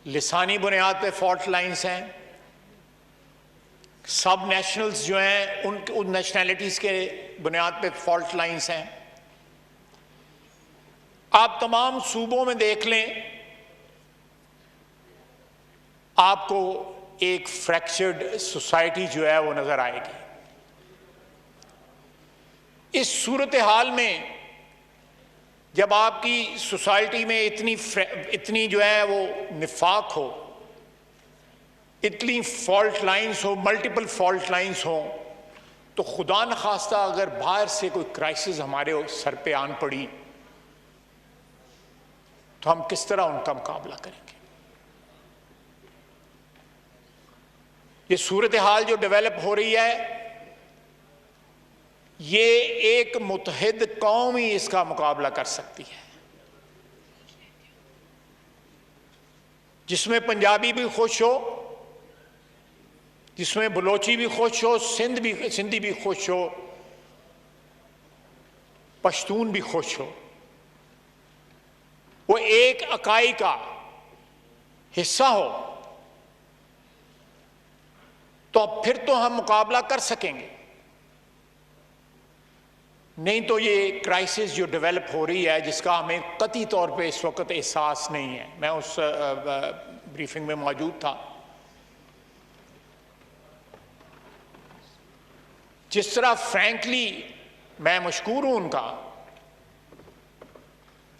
लिसानी बुनियाद पे fault lines हैं, सब नेशनल्स जो हैं उन नेशनैलिटीज़ के बुनियाद पे फॉल्ट लाइंस हैं। आप तमाम सूबों में देख लें, आपको एक फ्रैक्चर्ड सोसाइटी जो है वो नज़र आएगी। इस सूरत हाल में जब आपकी सोसाइटी में इतनी जो है वो निफाक हो, इतनी फॉल्ट लाइंस हो, मल्टीपल फॉल्ट लाइंस हो, तो खुदा न खास्ता अगर बाहर से कोई क्राइसिस हमारे सर पे आन पड़ी तो हम किस तरह उनका मुकाबला करेंगे। ये सूरत हाल जो डेवलप हो रही है, ये एक मुत्तहिद कौम ही इसका मुकाबला कर सकती है, जिसमें पंजाबी भी खुश हो, जिसमें बलोची भी खुश हो, सिंधी भी खुश हो, पश्तून भी खुश हो, वो एक इकाई का हिस्सा हो, तो फिर तो हम मुकाबला कर सकेंगे। नहीं तो ये क्राइसिस जो डेवलप हो रही है, जिसका हमें कतई तौर पे इस वक्त एहसास नहीं है, मैं उस ब्रीफिंग में मौजूद था, जिस तरह फ्रैंकली मैं मशकूर हूं उनका,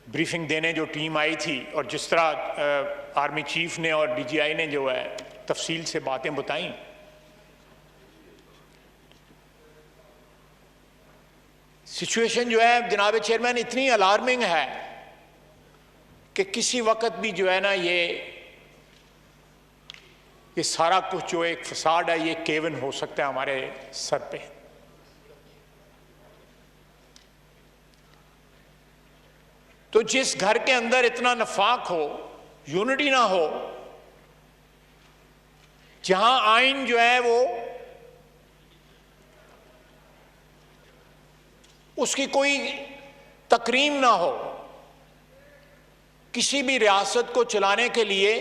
ब्रीफिंग देने जो टीम आई थी, और जिस तरह आर्मी चीफ ने और डीजीआई ने जो है तफसील से बातें बताई, सिचुएशन जो है जनाब चेयरमैन इतनी अलार्मिंग है कि किसी वक्त भी जो है ना ये सारा कुछ जो एक फसाड है, ये केवन हो सकता है हमारे सर पे। तो जिस घर के अंदर इतना नफाक हो, यूनिटी ना हो, जहां आइन जो है वो उसकी कोई तकरीम ना हो, किसी भी रियासत को चलाने के लिए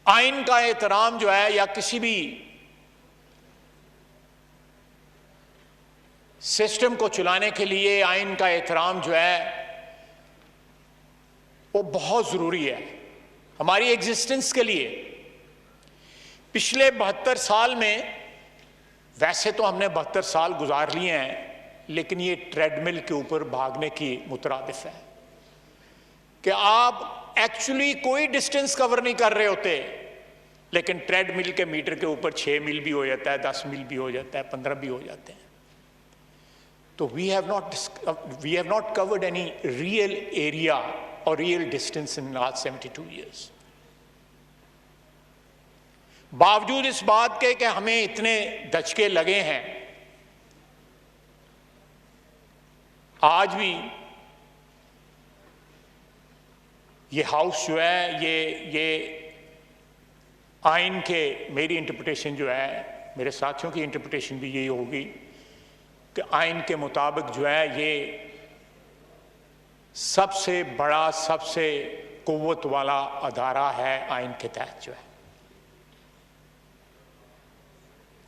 आइन का एहतराम जो है, या किसी भी सिस्टम को चलाने के लिए आइन का एहतराम जो है वो बहुत जरूरी है हमारी एग्जिस्टेंस के लिए। पिछले 72 साल में, वैसे तो हमने 72 साल गुजार लिए हैं, लेकिन ये ट्रेडमिल के ऊपर भागने की मुतरादिफ है कि आप एक्चुअली कोई डिस्टेंस कवर नहीं कर रहे होते, लेकिन ट्रेडमिल के मीटर के ऊपर 6 मील भी हो जाता है, 10 मील भी हो जाता है, 15 भी हो जाते हैं। तो we have not covered any real area और real distance in last 72 years. बावजूद इस बात के कि हमें इतने दचके लगे हैं, आज भी ये हाउस जो है, ये आइन के, मेरी इंटरप्रिटेशन जो है, मेरे साथियों की इंटरप्रिटेशन भी यही होगी कि आइन के मुताबिक जो है ये सबसे बड़ा, सबसे कुव्वत वाला अदारा है आइन के तहत जो है,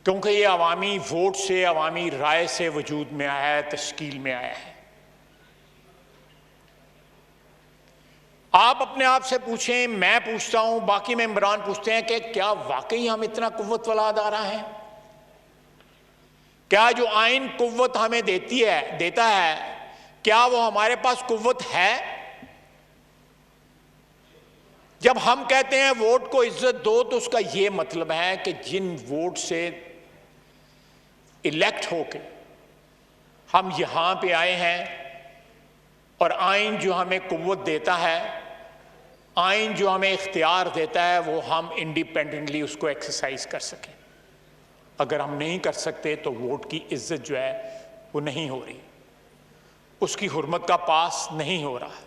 क्योंकि ये अवामी वोट से, अवामी राय से वजूद में आया है, तश्कील में आया है। आप अपने आप से पूछें, मैं पूछता हूं, बाकी मेंबरान पूछते हैं कि क्या वाकई हम इतना कुव्वत वाला अदारा है? क्या जो आइन कुव्वत हमें देता है, क्या वो हमारे पास कुव्वत है? जब हम कहते हैं वोट को इज्जत दो, तो उसका यह मतलब है कि जिन वोट से इलेक्ट होके हम यहां पे आए हैं, और आइन जो हमें कुव्वत देता है, आइन जो हमें इख्तियार देता है, वो हम इंडिपेंडेंटली उसको एक्सरसाइज कर सकें। अगर हम नहीं कर सकते तो वोट की इज्जत जो है वो नहीं हो रही, उसकी हुर्मत का पास नहीं हो रहा।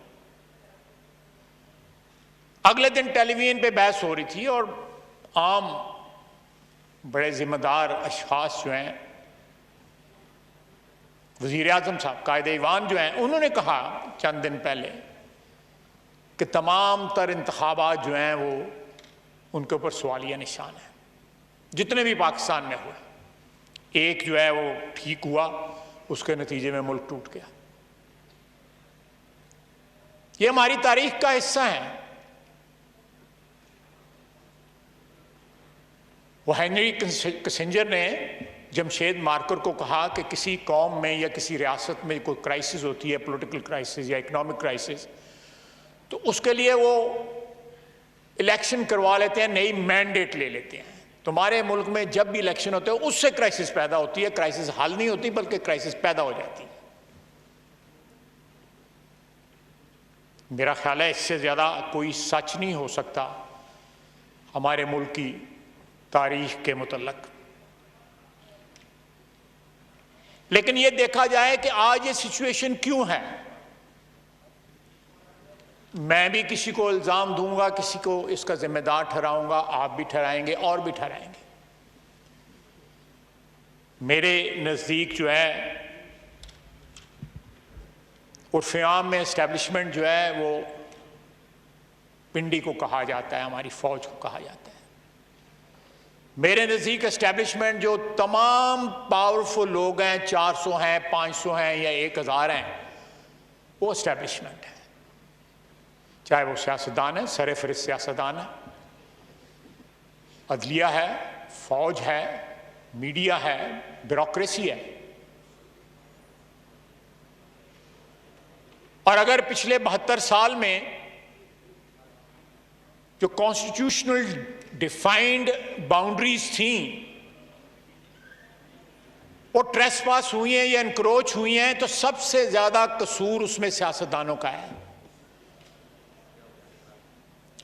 अगले दिन टेलीविजन पे बहस हो रही थी, और आम बड़े जिम्मेदार अशखास जो हैं, वज़ीर आज़म साहब, कायदे ईवान जो हैं, उन्होंने कहा चंद दिन पहले कि तमाम तर इंतखाबात जो हैं वो उनके ऊपर सवालिया निशान है। जितने भी पाकिस्तान में हुए, एक जो है वो ठीक हुआ, उसके नतीजे में मुल्क टूट गया। ये हमारी तारीख का हिस्सा है। वो हेनरी किसिंजर ने जमशेद मार्कर को कहा कि किसी कौम में या किसी रियासत में कोई क्राइसिस होती है, पॉलिटिकल क्राइसिस या इकोनॉमिक क्राइसिस, तो उसके लिए वो इलेक्शन करवा लेते हैं, नई मैंडेट ले लेते हैं। तुम्हारे मुल्क में जब भी इलेक्शन होते हैं उससे क्राइसिस पैदा होती है, क्राइसिस हल नहीं होती बल्कि क्राइसिस पैदा हो जाती है। मेरा ख्याल है इससे ज़्यादा कोई सच नहीं हो सकता हमारे मुल्क की तारीख के मुतल्लक। लेकिन ये देखा जाए कि आज ये सिचुएशन क्यों है। मैं भी किसी को इल्ज़ाम दूंगा, किसी को इसका जिम्मेदार ठहराऊंगा, आप भी ठहराएंगे और भी ठहराएंगे। मेरे नज़दीक जो है उर्फ़-ए-आम में इस्टेब्लिशमेंट जो है वो पिंडी को कहा जाता है, हमारी फ़ौज को कहा जाता है। मेरे नज़दीक इस्टेब्लिशमेंट जो तमाम पावरफुल लोग हैं, 400 हैं, 500 हैं या 1000 हैं, वो इस्टेब्लिशमेंट है। चाहे वो सियासतदान है, सरफ़हरिस्त सियासतदान है, अदलिया है, फ़ौज है, मीडिया है, ब्यूरोक्रेसी है। और अगर पिछले 72 साल में जो कॉन्स्टिट्यूशनल डिफाइंड बाउंड्रीज थी वो ट्रेसपास हुई हैं या एनक्रोच हुई हैं, तो सबसे ज्यादा कसूर उसमें सियासतदानों का है।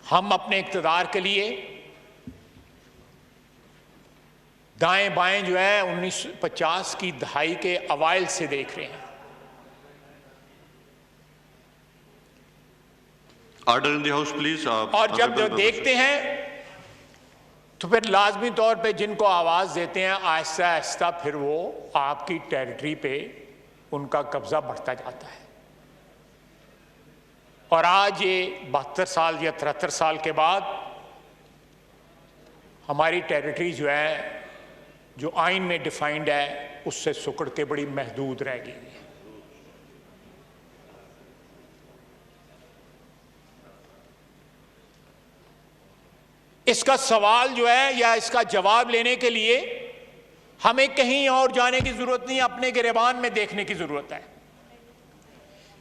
हम अपने इक़्तिदार के लिए दाएं बाएं जो है 1950 की दहाई के अवाइल से देख रहे हैं। Order in the house please. और जब देखते हैं तो फिर लाजमी तौर पे जिनको आवाज देते हैं आहिस्ता आहिस्ता फिर वो आपकी टेरिटरी पे उनका कब्जा बढ़ता जाता है। और आज ये 72 साल या 73 साल के बाद हमारी टेरिटरी जो है, जो आइन में डिफाइंड है, उससे सुकड़ के बड़ी महदूद रह गई है। इसका सवाल जो है या इसका जवाब लेने के लिए हमें कहीं और जाने की जरूरत नहीं, अपने गिरेबान में देखने की जरूरत है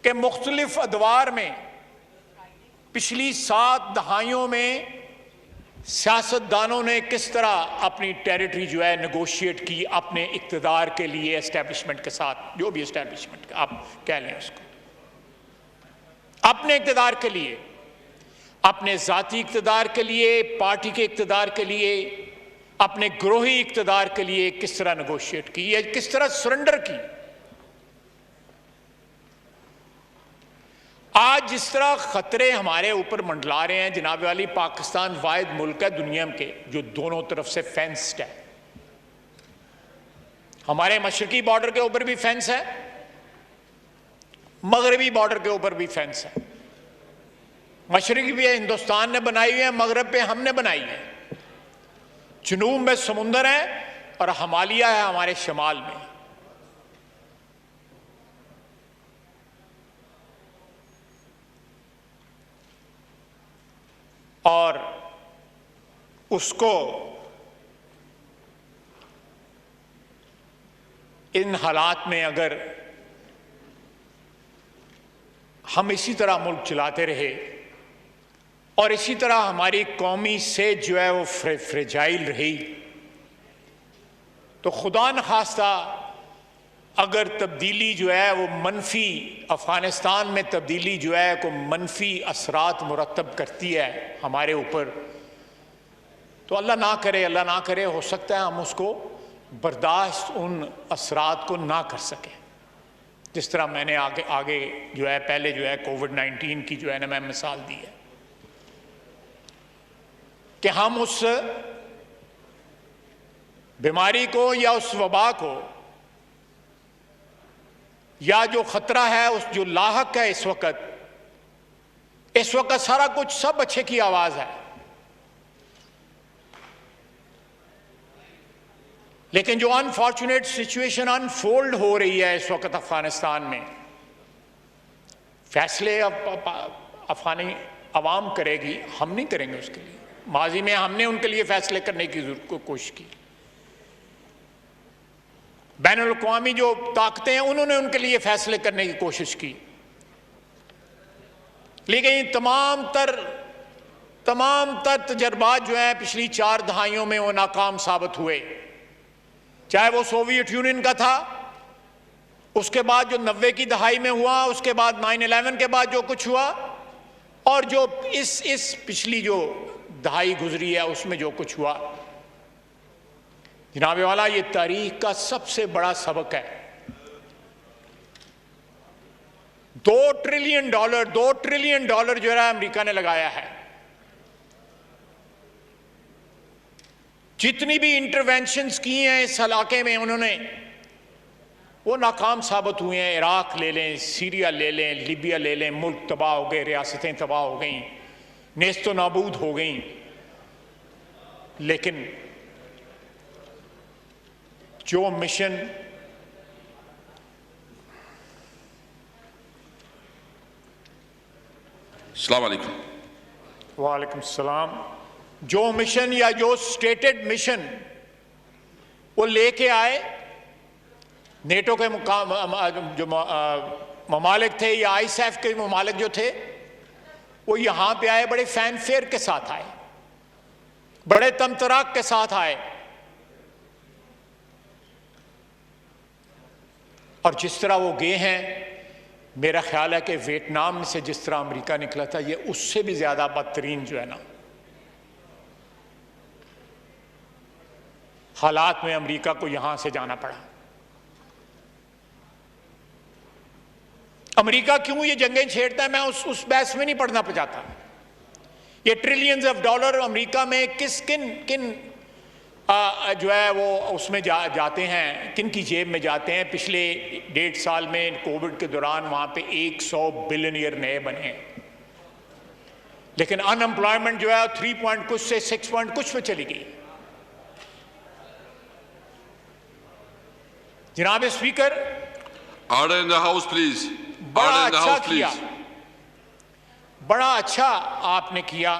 कि मुख्तलिफ अदवार में पिछली 7 दहाइयों में सियासतदानों ने किस तरह अपनी टेरिटरी जो है नेगोशिएट की अपने इक़्तिदार के लिए, एस्टेब्लिशमेंट के साथ, जो भी एस्टेब्लिशमेंट आप कह लें उसको, अपने इक़्तिदार के लिए, अपने ज़ाती इक़्तिदार के लिए, पार्टी के इक़्तिदार के लिए, अपने ग्रोही इक़्तिदार के लिए किस तरह नेगोशिएट की या किस तरह सरेंडर की। आज जिस तरह खतरे हमारे ऊपर मंडला रहे हैं, जनाब वाली, पाकिस्तान वाहिद मुल्क है दुनिया के जो दोनों तरफ से फेंस्ड है। हमारे मशरकी बॉर्डर के ऊपर भी फेंस है, मगरबी बॉर्डर के ऊपर भी फेंस है। मशरकी भी हिंदुस्तान ने बनाई हुई है, मगरब पे हमने बनाई है। जनूब में समुंदर है और हिमालय है हमारे शमाल में। और उसको इन हालात में अगर हम इसी तरह मुल्क चलाते रहे और इसी तरह हमारी कौमी सेहत जो है वो फ्रेजाइल रही, तो खुदा न खास्ता अगर तब्दीली जो है वो मनफी, अफ़गानिस्तान में तब्दीली जो है को मनफी असरात मुरतब करती है हमारे ऊपर, तो अल्लाह ना करे हो सकता है हम उसको बर्दाश्त उन असरात को ना कर सकें। जिस तरह मैंने आगे जो है पहले जो है कोविड-19 की जो है ना मैं मिसाल दी है कि हम उस बीमारी को या उस वबा को या जो खतरा है, उस जो लाहक है इस वक्त, इस वक्त सारा कुछ सब अच्छे की आवाज है, लेकिन जो अनफॉर्चुनेट सिचुएशन अनफोल्ड हो रही है इस वक्त अफगानिस्तान में, फैसले अफगानी अवाम करेगी, हम नहीं करेंगे उसके लिए। माजी में हमने उनके लिए फैसले करने की कोशिश की, बैनुल अक़वामी जो ताकतें हैं उन्होंने उनके लिए फैसले करने की कोशिश की, लेकिन तमाम तर तजर्बात जो हैं पिछली 4 दहाइयों में वो नाकाम साबित हुए। चाहे वो सोवियत यूनियन का था, उसके बाद जो 90 की दहाई में हुआ, उसके बाद 9/11 के बाद जो कुछ हुआ, और जो इस पिछली जो दहाई गुजरी है उसमें जो कुछ हुआ। जनाब वाला, ये तारीख का सबसे बड़ा सबक है। $2 ट्रिलियन जो है अमेरिका ने लगाया है। जितनी भी इंटरवेंशंस की हैं इस इलाके में उन्होंने, वो नाकाम साबित हुए हैं। इराक ले लें, सीरिया ले लें, लीबिया ले लें, मुल्क तबाह हो गए, रियासतें तबाह हो गई, नेस्तो नाबूद हो गई। लेकिन जो मिशन अस्सलाम वालेकुम। वालेकुम सलाम, जो मिशन या जो स्टेटेड मिशन वो लेके आए, नेटो के जो ममालिक थे या आईसैफ के ममालिक जो थे, वो यहां पे आए, बड़े फैनफेयर के साथ आए, बड़े तमतराक के साथ आए। और जिस तरह वो गए हैं, मेरा ख्याल है कि वियतनाम से जिस तरह अमेरिका निकला था, ये उससे भी ज्यादा बदतरीन जो है ना हालात में अमेरिका को यहां से जाना पड़ा। अमेरिका क्यों ये जंगें छेड़ता है, मैं उस बहस में नहीं पढ़ना चाहता। ये ट्रिलियंस ऑफ डॉलर अमेरिका में किन जो है वो उसमें जाते हैं, किन की जेब में जाते हैं। पिछले 1.5 साल में कोविड के दौरान वहां पे 100 बिलियनियर नए बने, लेकिन अनएम्प्लॉयमेंट जो है 3 पॉइंट कुछ से 6 पॉइंट कुछ पे चली गई। जनाब speaker, order in the house please. बड़ा अच्छा किया, बड़ा अच्छा आपने किया।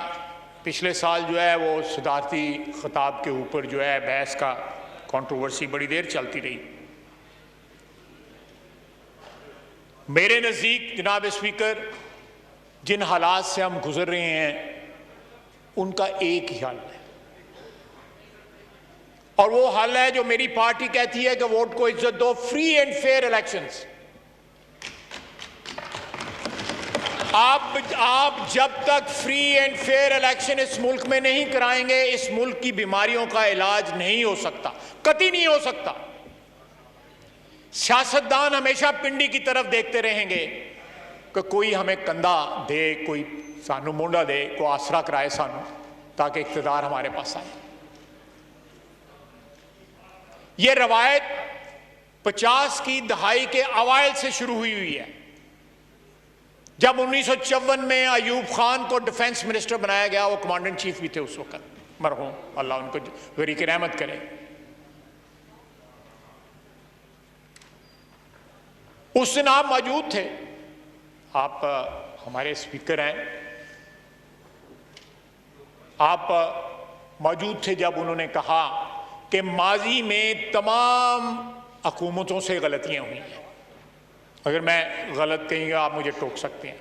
पिछले साल जो है वो सदारती खिताब के ऊपर जो है बहस का कंट्रोवर्सी बड़ी देर चलती रही। मेरे नज़दीक जनाब स्पीकर, जिन हालात से हम गुजर रहे हैं उनका एक ही हल है, और वो हल है जो मेरी पार्टी कहती है कि वोट को इज्जत दो, फ्री एंड फेयर इलेक्शंस। आप जब तक फ्री एंड फेयर इलेक्शन इस मुल्क में नहीं कराएंगे, इस मुल्क की बीमारियों का इलाज नहीं हो सकता, कतई नहीं हो सकता। सियासतदान हमेशा पिंडी की तरफ देखते रहेंगे कि कोई हमें कंधा दे, कोई सानू मुंडा दे, कोई आसरा कराए सानू, ताकि इख्तिदार हमारे पास आए। यह रवायत 50 की दहाई के अवाइल से शुरू हुई है, जब 1954 में अयूब खान को डिफेंस मिनिस्टर बनाया गया। वो कमांडर इन चीफ भी थे उस वक्त, मरहूम, अल्लाह उनको गरीक रहमत करे। उस दिन आप मौजूद थे, आप हमारे स्पीकर हैं, आप मौजूद थे जब उन्होंने कहा कि माजी में तमाम हुकूमतों से गलतियां हुई हैं। अगर मैं गलत कहीं आप मुझे टोक सकते हैं,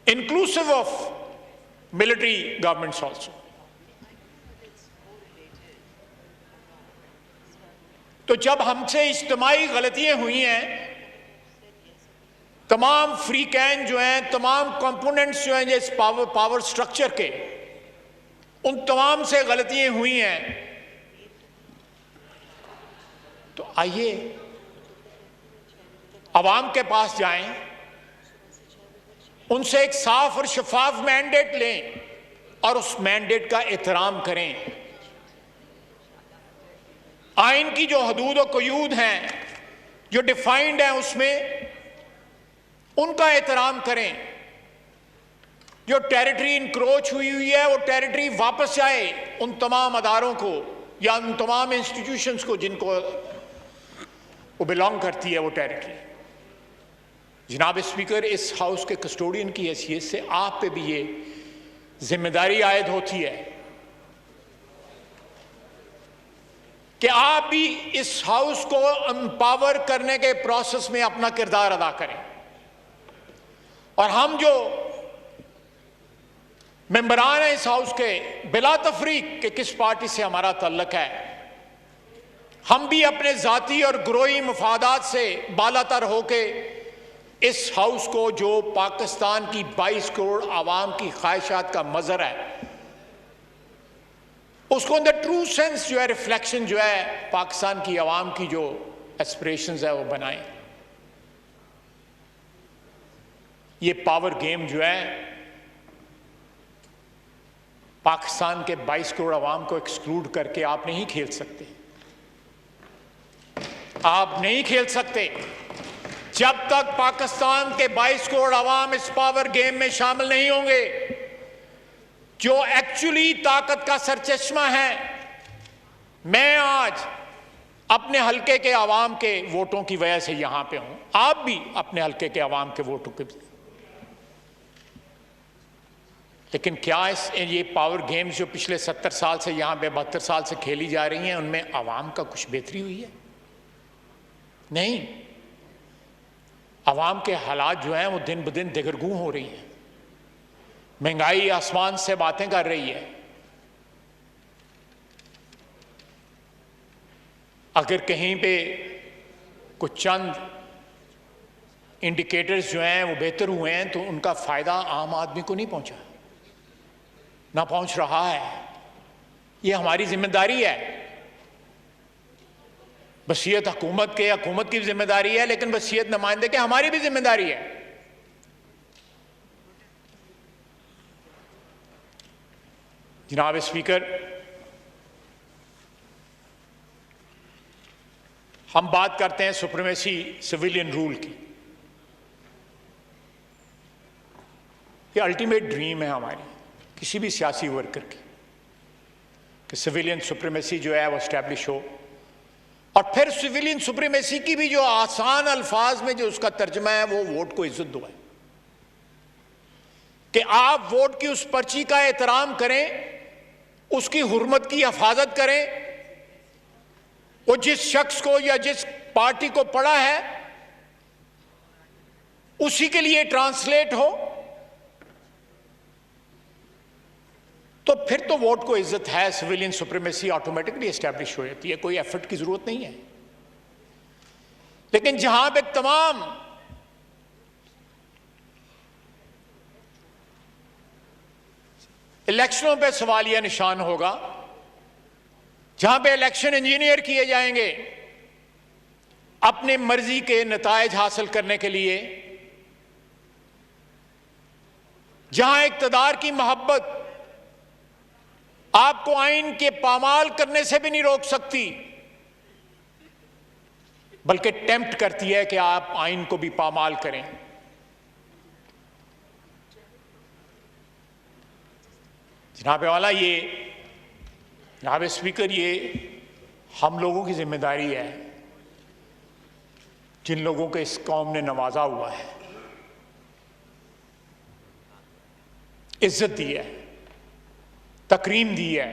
inclusive of military governments also. तो जब हमसे इज्तिमाई गलतियां हुई हैं, तमाम फ्री कैन जो हैं, तमाम कंपोनेंट्स जो हैं इस पावर स्ट्रक्चर के, उन तमाम से गलतियां हुई हैं, तो आइए अवाम के पास जाएं, उनसे एक साफ और शफाफ मैंडेट लें और उस मैंडेट का एहतराम करें। आइन की जो हदूद और क़यूद हैं, जो डिफाइंड हैं, उसमें उनका एहतराम करें। जो टेरिटरी इंक्रोच हुई है वो टेरिटरी वापस जाए उन तमाम अदारों को या उन तमाम इंस्टीट्यूशंस को जिनको वो बिलोंग करती है वो टेरिटरी। जनाब स्पीकर, इस हाउस के कस्टोडियन की हैसियत से आप पे भी ये जिम्मेदारी आयद होती है कि आप भी इस हाउस को एम्पावर करने के प्रोसेस में अपना किरदार अदा करें। और हम जो मेंबरान हैं इस हाउस के, बिला तफरीक के किस पार्टी से हमारा ताल्लुक है, हम भी अपने जाती और ग्रोही मफादात से बालातर होके इस हाउस को, जो पाकिस्तान की 22 करोड़ आवाम की ख्वाहिशात का मजहर है, उसको इन द ट्रू सेंस जो है रिफ्लेक्शन जो है पाकिस्तान की आवाम की जो एस्पिरेशंस है वो बनाएं। ये पावर गेम जो है पाकिस्तान के 22 करोड़ आवाम को एक्सक्लूड करके आप नहीं खेल सकते। आप नहीं खेल सकते जब तक पाकिस्तान के 22 करोड़ आवाम इस पावर गेम में शामिल नहीं होंगे। जो एक्चुअली ताकत का सरचश्मा है, मैं आज अपने हलके के आवाम के वोटों की वजह से यहां पे हूं, आप भी अपने हलके के आवाम के वोटों के। लेकिन क्या ये पावर गेम्स जो पिछले 70 साल से यहां पे 72 साल से खेली जा रही हैं, उनमें आवाम का कुछ बेहतरी हुई है? नहीं। आवाम के हालात जो हैं वो दिन ब दिन दिगरगूं हो रही हैं। महंगाई आसमान से बातें कर रही है। अगर कहीं पे कुछ चंद इंडिकेटर्स जो हैं वो बेहतर हुए हैं तो उनका फायदा आम आदमी को नहीं पहुंचा, ना पहुंच रहा है। ये हमारी जिम्मेदारी है। वसीयत हुकूमत की जिम्मेदारी है, लेकिन वसीयत नुमाइंदे के हमारी भी जिम्मेदारी है। जनाब स्पीकर, हम बात करते हैं सुप्रीमेसी सिविलियन रूल की। ये अल्टीमेट ड्रीम है हमारी किसी भी सियासी वर्कर की कि सिविलियन सुप्रीमेसी जो है वो एस्टैब्लिश हो। और फिर सिविलियन सुप्रीमेसी की भी जो आसान अल्फाज में जो उसका तर्जमा है वो वोट को इज्जत दो है कि आप वोट की उस पर्ची का एहतराम करें, उसकी हुर्मत की हिफाजत करें। वो जिस शख्स को या जिस पार्टी को पड़ा है उसी के लिए ट्रांसलेट हो, तो फिर तो वोट को इज्जत है। सिविलियन सुप्रीमेसी ऑटोमेटिकली एस्टैब्लिश हो जाती है, कोई एफर्ट की जरूरत नहीं है। लेकिन जहां पे तमाम इलेक्शनों पे सवालिया निशान होगा, जहां पे इलेक्शन इंजीनियर किए जाएंगे अपनी मर्जी के नतायज हासिल करने के लिए, जहां इक्तदार की मोहब्बत आपको आइन के पामाल करने से भी नहीं रोक सकती, बल्कि टेम्प्ट करती है कि आप आइन को भी पामाल करें। जनाब वाला, ये जनाब स्पीकर, ये हम लोगों की जिम्मेदारी है जिन लोगों को इस कौम ने नवाजा हुआ है, इज्जत दी है, तकरीम दी है,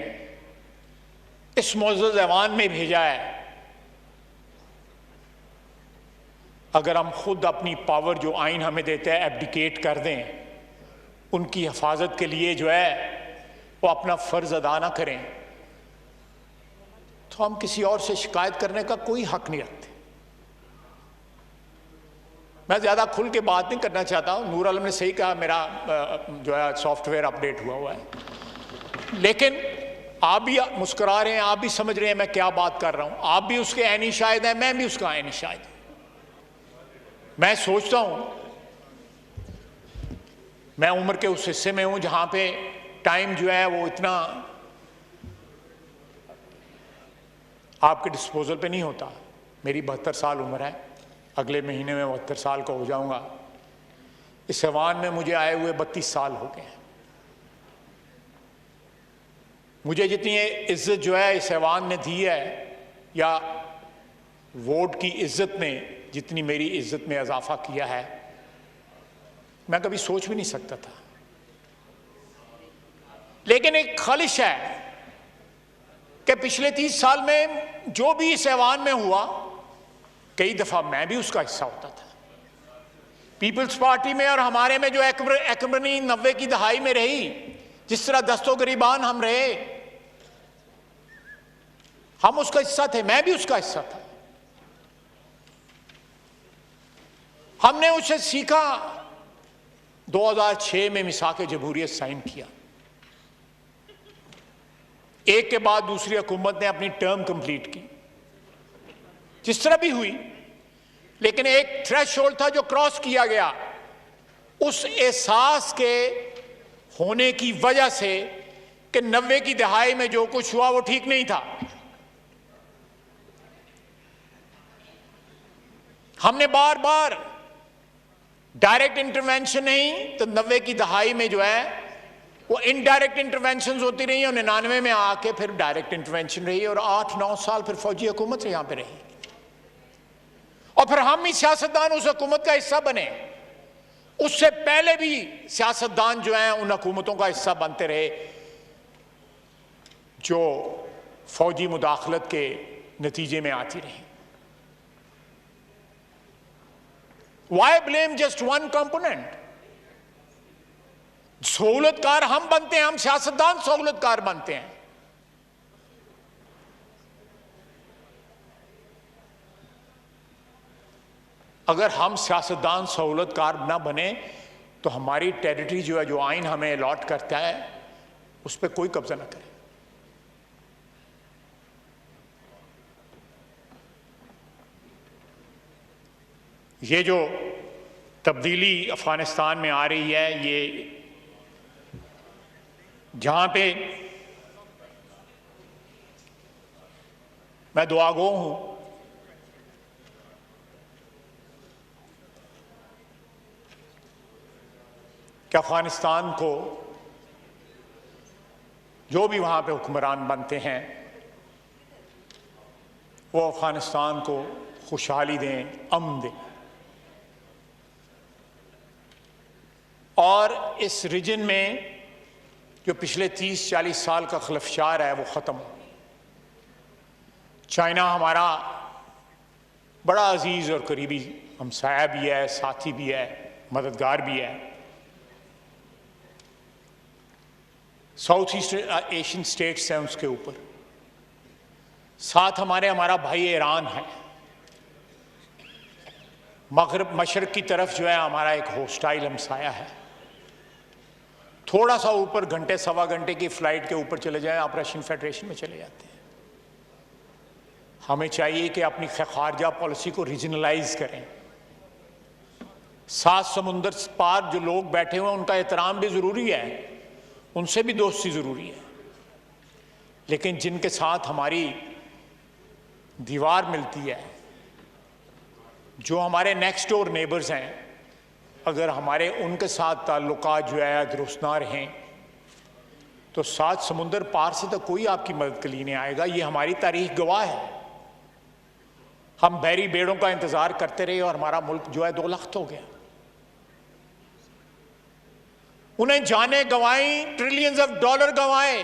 इस मुअज़्ज़ज़ ऐवान में भेजा है। अगर हम खुद अपनी पावर जो आइन हमें देता है एब्डिकेट कर दें, उनकी हिफाजत के लिए जो है वो अपना फर्ज अदा ना करें, तो हम किसी और से शिकायत करने का कोई हक नहीं रखते। मैं ज्यादा खुल के बात नहीं करना चाहता हूं। नूर आलम ने सही कहा, मेरा जो है सॉफ्टवेयर अपडेट हुआ है, लेकिन आप भी मुस्कुरा रहे हैं, आप भी समझ रहे हैं मैं क्या बात कर रहा हूं। आप भी उसके ऐनी शाहिद हैं, मैं भी उसका ऐनी शाहिद हूं। मैं सोचता हूं मैं उम्र के उस हिस्से में हूं जहां पे टाइम जो है वो इतना आपके डिस्पोजल पे नहीं होता। मेरी 72 साल उम्र है, अगले महीने में 72 साल का हो जाऊंगा। इस ऐवान में मुझे आए हुए 32 साल हो गए हैं। मुझे जितनी इज्जत जो है इस ऐवान ने दी है, या वोट की इज्जत ने जितनी मेरी इज्जत में इजाफा किया है, मैं कभी सोच भी नहीं सकता था। लेकिन एक ख्वाहिश है कि पिछले 30 साल में जो भी इस ऐवान में हुआ, कई दफा मैं भी उसका हिस्सा होता था। पीपल्स पार्टी में और हमारे में जो एकबरनी 90 की दहाई में रही, जिस तरह दस्तो गरीबान हम रहे, हम उसका हिस्सा थे, मैं भी उसका हिस्सा था। हमने उसे सीखा। 2006 में मिसाक जमहूरियत साइन किया, एक के बाद दूसरी हुकूमत ने अपनी टर्म कंप्लीट की, जिस तरह भी हुई, लेकिन एक थ्रेशोल्ड था जो क्रॉस किया गया। उस एहसास के होने की वजह से कि 90 की दहाई में जो कुछ हुआ वो ठीक नहीं था, हमने बार बार डायरेक्ट इंटरवेंशन नहीं तो 90 की दहाई में जो है वो इनडायरेक्ट इंटरवेंशन होती रही, और 99 में आके फिर डायरेक्ट इंटरवेंशन रही, और 8-9 साल फिर फौजी हुकूमत यहां पे रही, और फिर हम ही सियासतदान उस हुकूमत का हिस्सा बने। उससे पहले भी सियासतदान जो हैं उन हुकूमतों का हिस्सा बनते रहे जो फौजी मुदाखलत के नतीजे में आती रही। Why blame just one component? सहूलतकार हम बनते हैं, हम सियासतदान सहूलतकार बनते हैं। अगर हम सियासतदान सहूलतकार ना बने तो हमारी टेरिटरी जो है, जो आइन हमें अलॉट करता है, उस पर कोई कब्जा ना करे। ये जो तब्दीली अफगानिस्तान में आ रही है, ये जहां पे मैं दुआगो हूं कि अफगानिस्तान को जो भी वहां पे हुक्मरान बनते हैं वो अफगानिस्तान को खुशहाली दें, अमन दें, और इस रीजन में जो पिछले 30-40 साल का खलफशार है वो ख़त्म हो। चाइना हमारा बड़ा अजीज़ और करीबी हमसाया भी है, साथी भी है, मददगार भी है। साउथ ईस्ट एशियन स्टेट्स हैं उसके ऊपर, साथ हमारा भाई ईरान है। मगरब मशरक़ की तरफ जो है हमारा एक होस्टाइल हमसाया है। थोड़ा सा ऊपर घंटे सवा घंटे की फ्लाइट के ऊपर चले जाएं, आप रशियन फेडरेशन में चले जाते हैं। हमें चाहिए कि अपनी खारजा पॉलिसी को रीजनलाइज करें। 7 समुंदर पार जो लोग बैठे हुए हैं उनका एहतराम भी ज़रूरी है, उनसे भी दोस्ती ज़रूरी है, लेकिन जिनके साथ हमारी दीवार मिलती है, जो हमारे नेक्स्ट डोर नेबर्स हैं, अगर हमारे उनके साथ ताल्लुकात जो है दुरुस्त ना रहें तो 7 समुंदर पार से तो कोई आपकी मदद के लिए नहीं आएगा। ये हमारी तारीख गवाह है। हम बहरी बेड़ों का इंतजार करते रहे और हमारा मुल्क जो है 2 लाख हो गया। उन्हें जाने गंवाई, ट्रिलियंस ऑफ डॉलर गंवाए,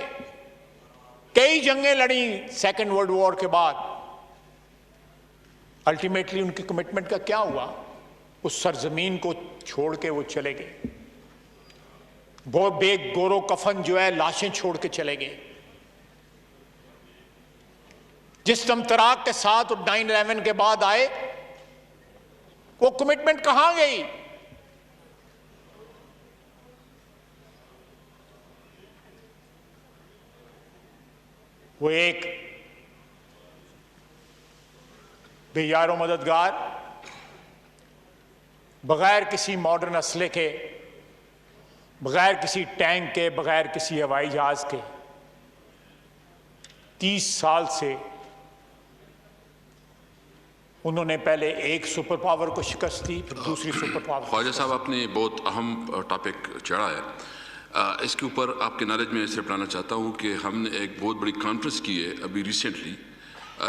कई जंगें लड़ी सेकेंड वर्ल्ड वॉर के बाद। अल्टीमेटली उनकी कमिटमेंट का क्या हुआ? उस सरजमीन को छोड़ के वो चले गए। वो बेग गोरो कफन जो है लाशें छोड़ के चले गए। जिस तमतराक के साथ 9/11 के बाद आए, वो कमिटमेंट कहां गई? वो एक बेयारो मददगार, बगैर किसी मॉडर्न असले के, बगैर किसी टैंक के, बगैर किसी हवाई जहाज के 30 साल से उन्होंने पहले एक सुपर पावर को शिकस्त दी, फिर दूसरी सुपर पावर। ख्वाजा साहब, आपने बहुत अहम टॉपिक छेड़ा है। इसके ऊपर आपके नॉलेज में ऐसे बताना चाहता हूँ कि हमने एक बहुत बड़ी कॉन्फ्रेंस की है अभी रिसेंटली,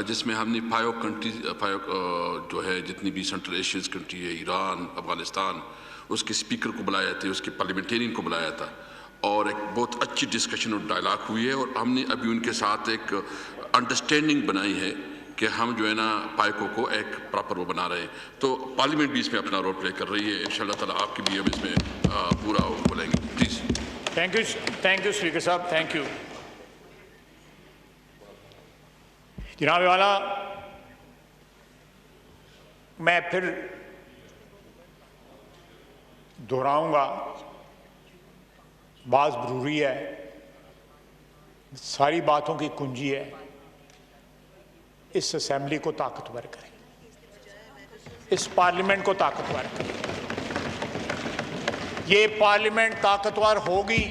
जिसमें हमने 5 कंट्रीज जो है जितनी भी सेंट्रल एशियन कंट्री है, ईरान, अफगानिस्तान, उसके स्पीकर को बुलाया था, उसके पार्लियामेंटेरियन को बुलाया था और एक बहुत अच्छी डिस्कशन और डायलॉग हुई है। और हमने अभी उनके साथ एक अंडरस्टैंडिंग बनाई है कि हम जो है ना पाइको को एक प्रॉपर वो बना रहे हैं। तो पार्लियामेंट भी इसमें अपना रोल प्ले कर रही है। इंशाल्लाह ताला आपकी भी हम इसमें पूरा बोलेंगे। प्लीज़। थैंक यू स्पीकर साहब, थैंक यू। जनाब वाला, मैं फिर दोहराऊंगा, बात ज़रूरी है, सारी बातों की कुंजी है इस असेंबली को ताकतवर करें, इस पार्लियामेंट को ताकतवर करें। ये पार्लियामेंट ताकतवर होगी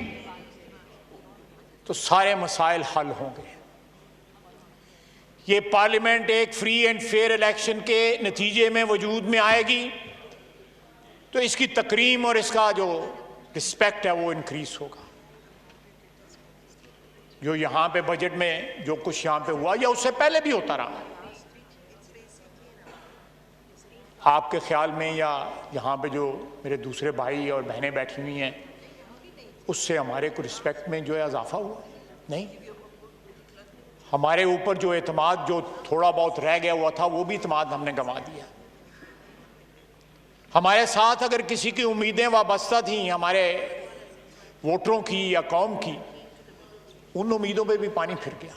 तो सारे मसाइल हल होंगे। ये पार्लियामेंट एक फ्री एंड फेयर इलेक्शन के नतीजे में वजूद में आएगी तो इसकी तकरीम और इसका जो रिस्पेक्ट है वो इंक्रीज होगा। जो यहाँ पे बजट में जो कुछ यहाँ पे हुआ या उससे पहले भी होता रहा, आपके ख्याल में या यहाँ पे जो मेरे दूसरे भाई और बहनें बैठी हुई हैं, उससे हमारे को रिस्पेक्ट में जो है इजाफा हुआ? नहीं। हमारे ऊपर जो एतमाद जो थोड़ा बहुत रह गया हुआ था वो भी एतमाद हमने गंवा दिया। हमारे साथ अगर किसी की उम्मीदें वाबस्ता थी हमारे वोटरों की या कौम की, उन उम्मीदों पे भी पानी फिर गया।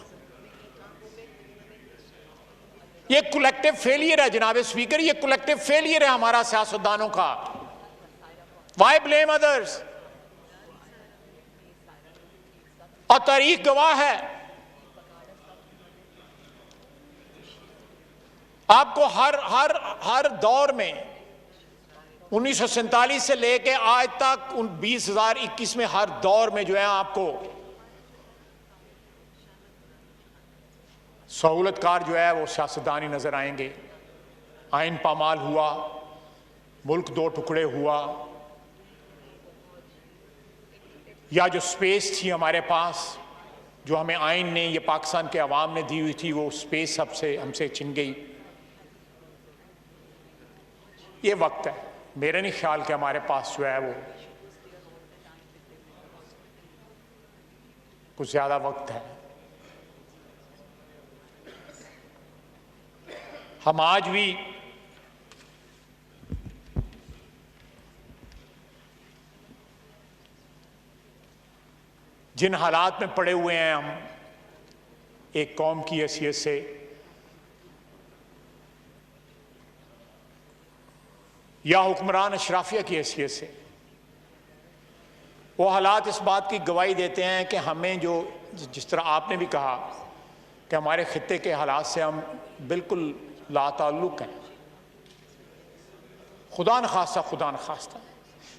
ये कलेक्टिव फेलियर है जनाब स्पीकर, ये कलेक्टिव फेलियर है हमारा सियासतदानों का। Y blame others? और तारीख गवाह है, आपको हर दौर में 1947 से लेके आज तक 2021 में हर दौर में जो है आपको सहूलतकार जो है वो सियासतदान ही नजर आएंगे। आइन पामाल हुआ, मुल्क 2 टुकड़े हुआ, या जो स्पेस थी हमारे पास जो हमें आइन ने, ये पाकिस्तान के अवाम ने दी हुई थी, वो स्पेस हमसे छिन गई। ये वक्त है, मेरा नहीं ख्याल कि हमारे पास जो है वो कुछ ज्यादा वक्त है। हम आज भी जिन हालात में पड़े हुए हैं, हम एक कौम की हैसियत से या हुक्मरान अशराफिया की हैसियत से, वो हालात इस बात की गवाही देते हैं कि हमें जो, जिस तरह आपने भी कहा कि हमारे खित्ते के हालात से हम बिल्कुल लाताल्लुक हैं। खुदा न खास्ता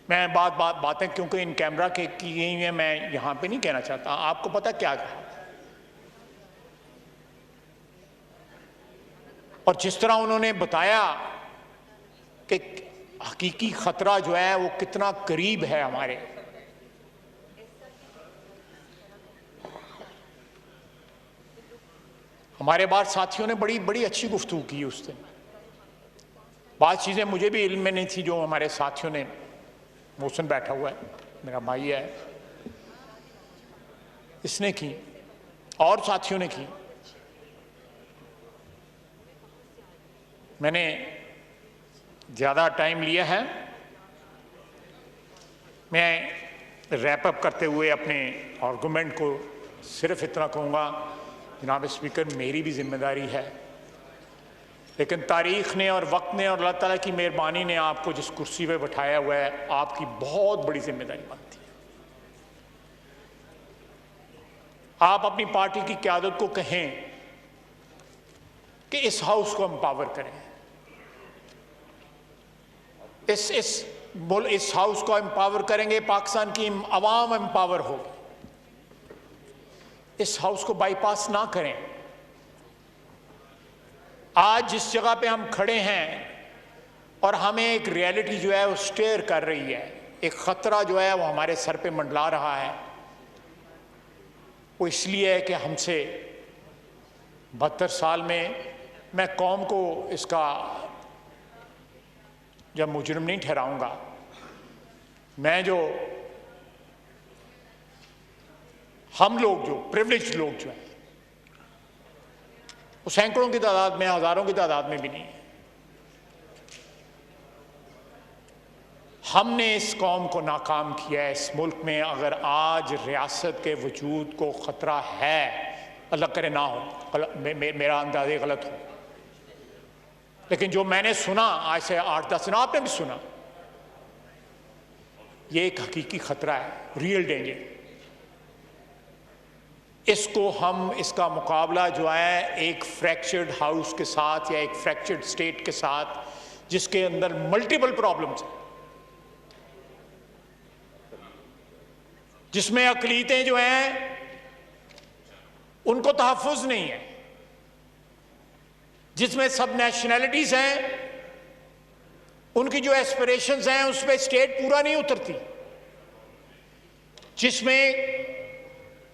मैं बातें क्योंकि इन कैमरा के की गई हैं, मैं यहाँ पे नहीं कहना चाहता। आपको पता क्या कहा, और जिस तरह उन्होंने बताया कि हकीकी खतरा जो है वो कितना करीब है हमारे, हमारे बाद साथियों ने बड़ी अच्छी गुफ्तगू की उस दिन। बात चीज़ें मुझे भी इल्म में नहीं थी जो हमारे साथियों ने, मोहसिन बैठा हुआ है, मेरा भाई है, इसने की और साथियों ने की। मैंने ज़्यादा टाइम लिया है, मैं रैप अप करते हुए अपने आर्गूमेंट को सिर्फ इतना कहूँगा, जनाब स्पीकर मेरी भी जिम्मेदारी है, लेकिन तारीख़ ने और वक्त ने और अल्लाह ताला की मेहरबानी ने आपको जिस कुर्सी पे बैठाया हुआ है, आपकी बहुत बड़ी जिम्मेदारी बनती है। आप अपनी पार्टी की क़यादत को कहें कि इस हाउस को एम्पावर करें, इस हाउस को एम्पावर करेंगे, पाकिस्तान की अवाम एम्पावर होगी। इस हाउस को बाईपास ना करें। आज जिस जगह पे हम खड़े हैं और हमें एक रियलिटी जो है वो स्टेयर कर रही है, एक ख़तरा जो है वो हमारे सर पे मंडला रहा है, वो इसलिए है कि हमसे 72 साल में मैं कौम को इसका जब मुजरिम नहीं ठहराऊंगा, मैं जो हम लोग जो प्रिविलेज्ड लोग जो हैं वो सैकड़ों की तादाद में, हजारों की तादाद में भी नहीं है। हमने इस कौम को नाकाम किया है। इस मुल्क में अगर आज रियासत के वजूद को ख़तरा है, अल्लाह करे ना हो, मेरा अंदाज़े गलत हो, लेकिन जो मैंने सुना आज से 8-10 दिन, आपने भी सुना, ये एक हकीकी ख़तरा है, रियल डेंजर। इसको हम, इसका मुकाबला जो है एक फ्रैक्चर्ड हाउस के साथ या एक फ्रैक्चर्ड स्टेट के साथ, जिसके अंदर मल्टीपल प्रॉब्लम्स हैं, जिसमें अक़लीतें जो हैं उनको तहफ़्फ़ुज़ नहीं है, जिसमें सब नेशनैलिटीज़ हैं उनकी जो एस्पिरेशंस हैं उस पर स्टेट पूरा नहीं उतरती, जिसमें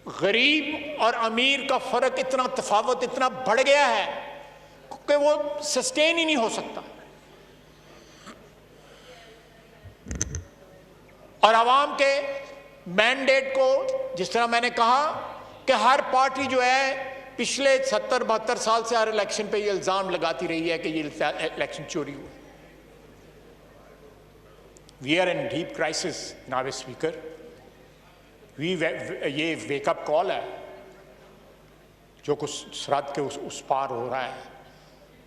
गरीब और अमीर का फ़र्क इतना, तफावत इतना बढ़ गया है कि वो सस्टेन ही नहीं हो सकता। और आवाम के मैंडेट को, जिस तरह मैंने कहा कि हर पार्टी जो है पिछले 70-72 साल से हर इलेक्शन पे ये इल्ज़ाम लगाती रही है कि ये इलेक्शन चोरी हुआ। We are in deep crisis नावे स्पीकर। ये वेकअप कॉल है जो कुछ सरहद के उस पार हो रहा है,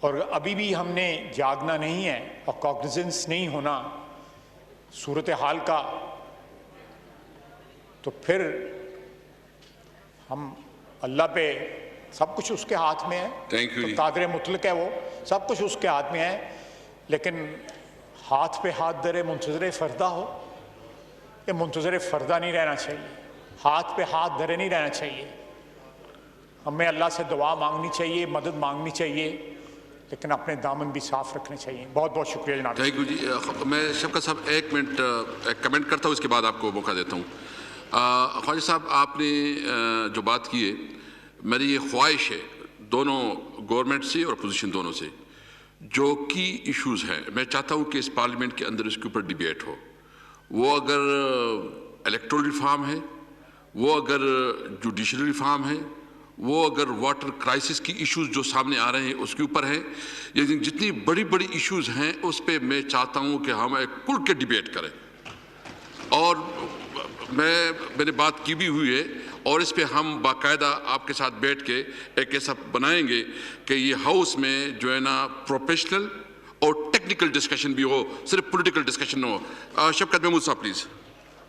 और अभी भी हमने जागना नहीं है और कॉग्निजेंस नहीं होना सूरत हाल का, तो फिर हम अल्लाह पे, सब कुछ उसके हाथ में है, तो कादिर मुतलक है वो, सब कुछ उसके हाथ में है, लेकिन हाथ पे हाथ धरे मुंतज़िर फ़रदा हो, ये मुंतज़िर फ़रदा नहीं रहना चाहिए, हाथ पे हाथ धरे नहीं रहना चाहिए। हमें अल्लाह से दुआ मांगनी चाहिए, मदद मांगनी चाहिए, लेकिन अपने दामन भी साफ रखने चाहिए। बहुत बहुत शुक्रिया जनाब। थैंक यू जी। मैं शफ़क़त साहब 1 मिनट कमेंट करता हूँ, उसके बाद आपको मौका देता हूँ। ख्वाजा साहब, आपने जो बात की है, मेरी ये ख्वाहिश है दोनों गवर्नमेंट से और अपोजिशन दोनों से, जो की इश्यूज़ हैं, मैं चाहता हूँ कि इस पार्लियामेंट के अंदर इसके ऊपर डिबेट हो। वो अगर इलेक्टोरल रिफॉर्म है, वो अगर जुडिशरी रिफॉर्म है, वो अगर वाटर क्राइसिस की इश्यूज़ जो सामने आ रहे हैं उसके ऊपर है, ये जितनी बड़ी बड़ी इश्यूज़ हैं उस पर मैं चाहता हूँ कि हम एक खुल के डिबेट करें। और मैंने बात की भी हुई है, और इस पे हम बाकायदा आपके साथ बैठ के एक ऐसा बनाएंगे कि ये हाउस में जो है ना प्रोफेशनल और टेक्निकल डिस्कशन भी हो, सिर्फ पॉलिटिकल डिस्कशन हो। शफ़क़त महमूद साहब प्लीज़।